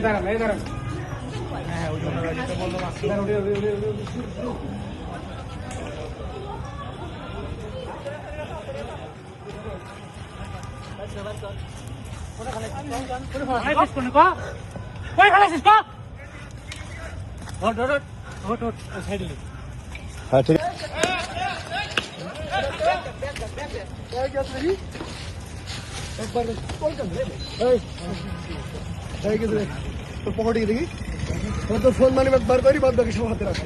হ্যাঁ ওই জন্য পকেটে দেখি তো ফোন মানে বার করি বাদ বাকি সব হাতে রাখা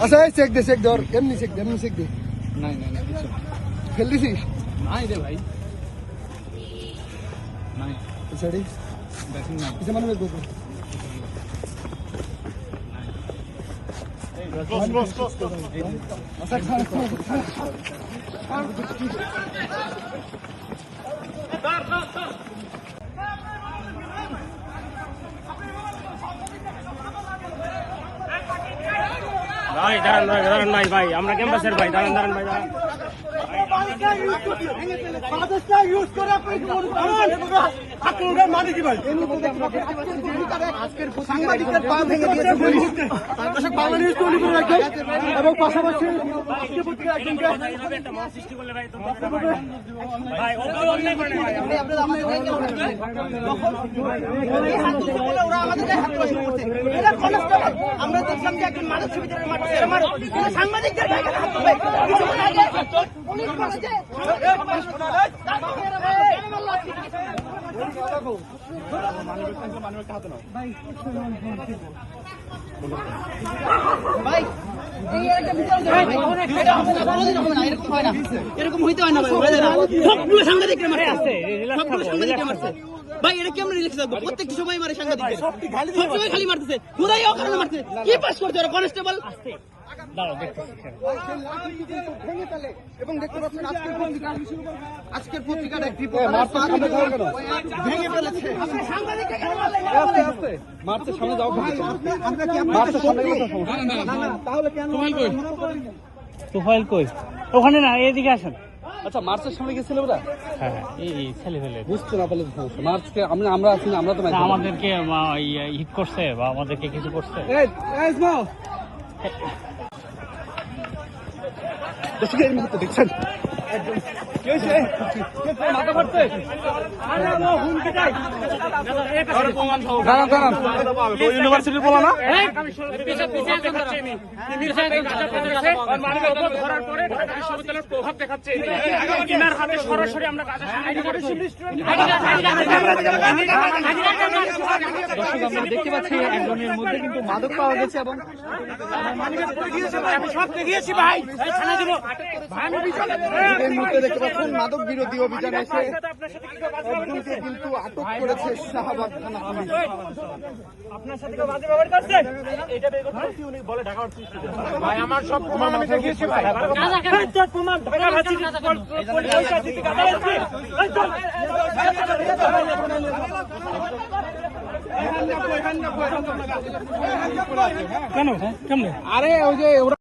আচ্ছা চেক দে ধর এমনি চেক দে নাই ফেল দিছিস নাই রে ভাই নাই সাড়ি ব্যাটিং নাই কিছু মানে বের ভাই দাঁড়ান ভাই আমরা ক্যাম্পাসের ভাই দাঁড়ান ভাই এবং পাশাপাশি আমরা দেখলাম যে একজন মানুষ ছবি সাংবাদিকদের এরকম হইতে হয় না সবগুলো সাংবাদিকরা মারছে ভাই এটা কেমন রিল্যাক্স থাকবো প্রত্যেকটি সময় মারে সাংবাদিকদের সবসময় খালি মারতেছে কোথায় অকারণে মারতেছে কি পাস করতে ওরা কনস্টেবল এবং দেখতে পাচ্ছেন আজকের পত্রিকাটা ভেঙে ফেলেছে সামনে যাও তাহলে কেন তোফাইল কই ওখানে না এদিকে আসেন আচ্ছা মার্চের সামনে গেছিল ওরা হ্যাঁ এই ছেলে ফেলে বুঝতে না পারলে সমস্যা মার্চকে আমরা আছি না আমরা তো আমাদেরকে হিট করছে বা আমাদেরকে কিছু করছে দেখছেন ইউনিভার্সিটির বলা না প্রভাব দেখাচ্ছে সরাসরি আমরা দেখতে পাচ্ছি একজনের মধ্যে কিন্তু মাদক পাওয়া গেছে এবং সব দেখিয়েছি ভাই এই মুহূর্তে দেখতে পাচ্ছেন মাদক বিরোধী অভিযানে এসে একজনকে কিন্তু আটক করেছে শাহবাগ থানা পুলিশ। আপনার সাথে কেউ বাজে ব্যবহার করছে এটা বের করতে উনি বলে ঢাকা ভাই আমার সব প্রমাণ আমি দেখিয়েছি ভাই তোর প্রমাণ ঢাকা ভাষী পয়সা দিতে কাটা আছে কেন কেমনে আরে ওই যে